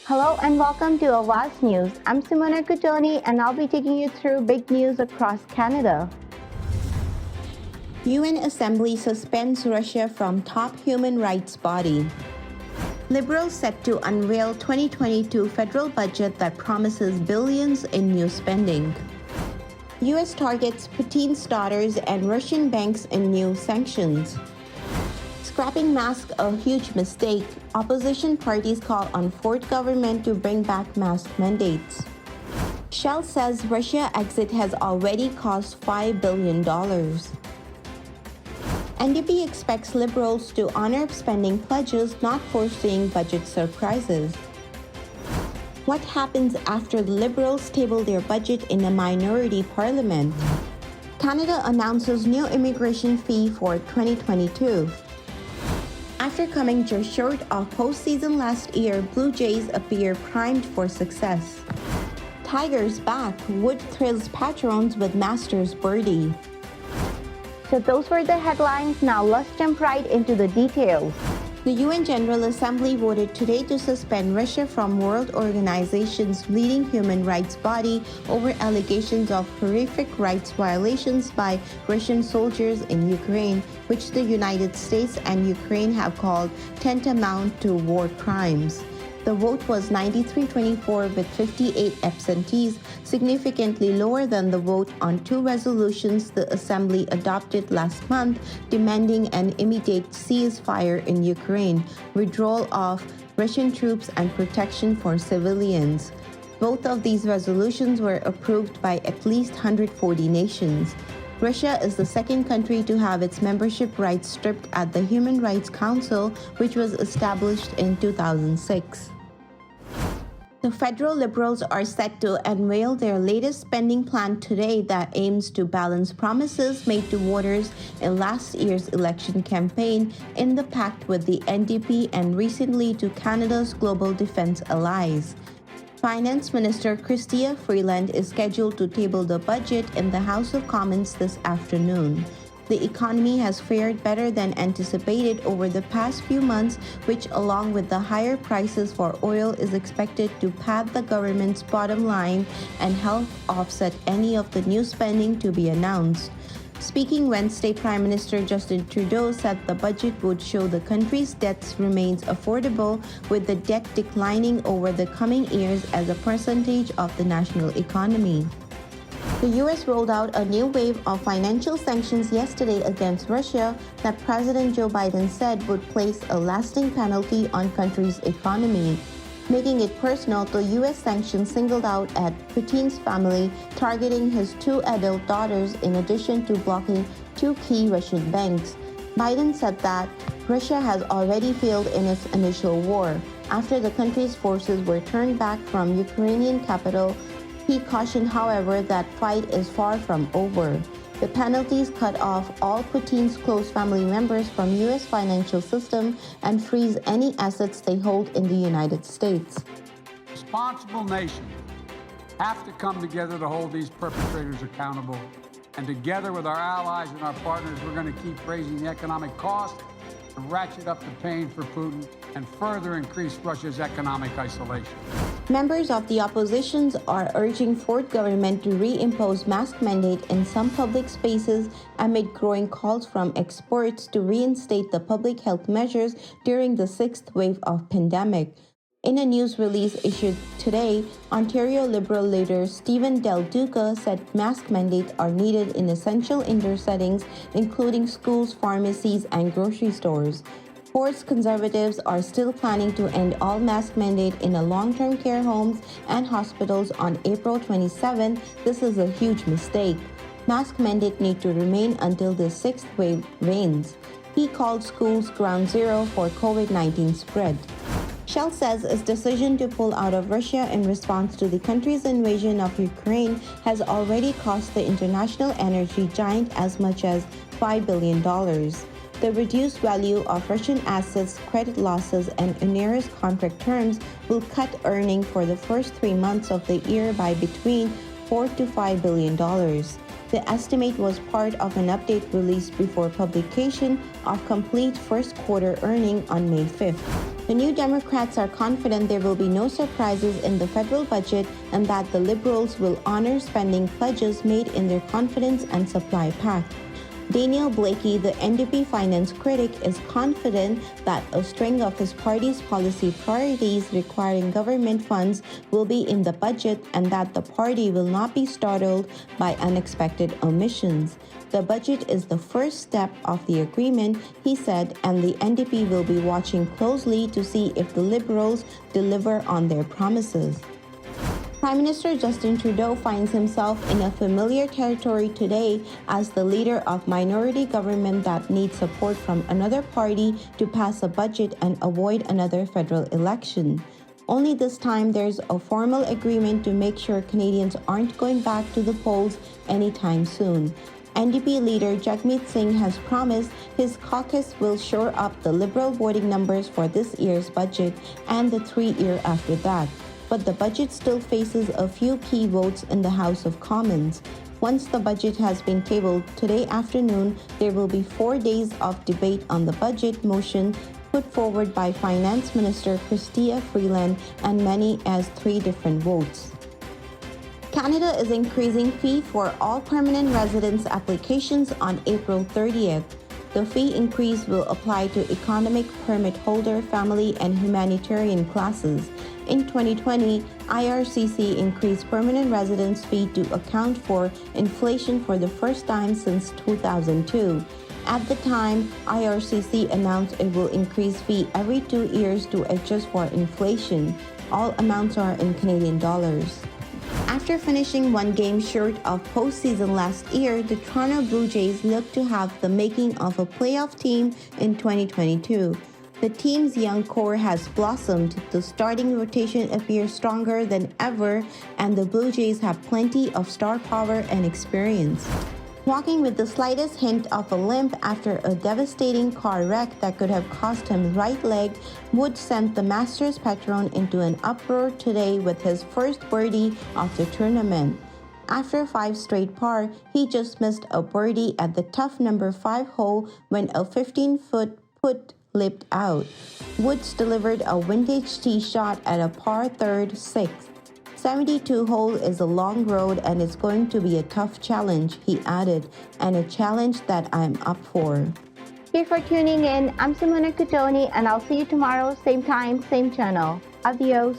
Hello and welcome to Awaz News. I'm Simona Cutoni and I'll be taking you through big news across Canada. UN Assembly suspends Russia from top human rights body. Liberals set to unveil 2022 federal budget that promises billions in new spending. US targets Putin's daughters and Russian banks in new sanctions. Scrapping mask a huge mistake. Opposition parties call on Ford government to bring back mask mandates. Shell says Russia exit has already cost $5 billion. NDP expects Liberals to honor spending pledges, not foreseeing budget surprises. What happens after the Liberals table their budget in a minority parliament? Canada announces new immigration fee for 2022. After coming just short of postseason last year, Blue Jays appear primed for success. Tigers back, Wood thrills patrons with Masters birdie. So those were the headlines. Now let's jump right into the details. The UN General Assembly voted today to suspend Russia from World Organization's leading human rights body over allegations of horrific rights violations by Russian soldiers in Ukraine, which the United States and Ukraine have called tantamount to war crimes. The vote was 93-24 with 58 absentees, significantly lower than the vote on two resolutions the Assembly adopted last month demanding an immediate ceasefire in Ukraine, withdrawal of Russian troops, and protection for civilians. Both of these resolutions were approved by at least 140 nations. Russia is the second country to have its membership rights stripped at the Human Rights Council, which was established in 2006. The federal Liberals are set to unveil their latest spending plan today that aims to balance promises made to voters in last year's election campaign in the pact with the NDP and recently to Canada's global defense allies. Finance Minister Chrystia Freeland is scheduled to table the budget in the House of Commons this afternoon. The economy has fared better than anticipated over the past few months, which along with the higher prices for oil is expected to pad the government's bottom line and help offset any of the new spending to be announced. Speaking Wednesday, Prime Minister Justin Trudeau said the budget would show the country's debts remains affordable, with the debt declining over the coming years as a percentage of the national economy. The U.S. rolled out a new wave of financial sanctions yesterday against Russia that President Joe Biden said would place a lasting penalty on country's economy. Making it personal, the U.S. sanctions singled out at Putin's family, targeting his two adult daughters in addition to blocking two key Russian banks. Biden said that Russia has already failed in its initial war. After the country's forces were turned back from Ukrainian capital, he cautioned, however, that fight is far from over. The penalties cut off all Putin's close family members from U.S. financial system and freeze any assets they hold in the United States. Responsible nations have to come together to hold these perpetrators accountable. And together with our allies and our partners, we're going to keep raising the economic cost to ratchet up the pain for Putin and further increase Russia's economic isolation. Members of the oppositions are urging Ford government to reimpose mask mandate in some public spaces amid growing calls from experts to reinstate the public health measures during the sixth wave of pandemic. In a news release issued today, Ontario Liberal leader Stephen Del Duca said mask mandates are needed in essential indoor settings, including schools, pharmacies, and grocery stores. Ford's Conservatives are still planning to end all mask mandate in a long-term care homes and hospitals on April 27. This is a huge mistake. Mask mandate need to remain until the sixth wave wanes. He called schools ground zero for COVID-19 spread. Shell says its decision to pull out of Russia in response to the country's invasion of Ukraine has already cost the international energy giant as much as $5 billion. The reduced value of Russian assets, credit losses, and onerous contract terms will cut earnings for the first 3 months of the year by between $4 to $5 billion. The estimate was part of an update released before publication of complete first quarter earnings on May 5th. The New Democrats are confident there will be no surprises in the federal budget and that the Liberals will honor spending pledges made in their Confidence and Supply Pact. Daniel Blakey, the NDP finance critic, is confident that a string of his party's policy priorities requiring government funds will be in the budget and that the party will not be startled by unexpected omissions. The budget is the first step of the agreement, he said, and the NDP will be watching closely to see if the Liberals deliver on their promises. Prime Minister Justin Trudeau finds himself in a familiar territory today as the leader of minority government that needs support from another party to pass a budget and avoid another federal election. Only this time there's a formal agreement to make sure Canadians aren't going back to the polls anytime soon. NDP leader Jagmeet Singh has promised his caucus will shore up the Liberal voting numbers for this year's budget and the 3-year after that. But the budget still faces a few key votes in the House of Commons. Once the budget has been tabled today afternoon, there will be 4 days of debate on the budget motion put forward by Finance Minister Chrystia Freeland and many as 3 different votes. Canada is increasing fee for all permanent residence applications on April 30th. The fee increase will apply to economic permit holder, family, and humanitarian classes. In 2020, IRCC increased permanent residence fee to account for inflation for the first time since 2002. At the time, IRCC announced it will increase fee every 2 years to adjust for inflation. All amounts are in Canadian dollars. After finishing 1 game short of postseason last year, the Toronto Blue Jays look to have the making of a playoff team in 2022. The team's young core has blossomed, the starting rotation appears stronger than ever, and the Blue Jays have plenty of star power and experience. Walking with the slightest hint of a limp after a devastating car wreck that could have cost him right leg, Wood sent the Masters patron into an uproar today with his first birdie of the tournament. After 5 straight par, he just missed a birdie at the tough number 5 hole when a 15-foot putt lipped out. Woods delivered a vintage tee shot at a par third 6. 72 hole is a long road and it's going to be a tough challenge, he added, and a challenge that I'm up for. Thank you for tuning in. I'm Simona Cutoni and I'll see you tomorrow, same time, same channel. Adios.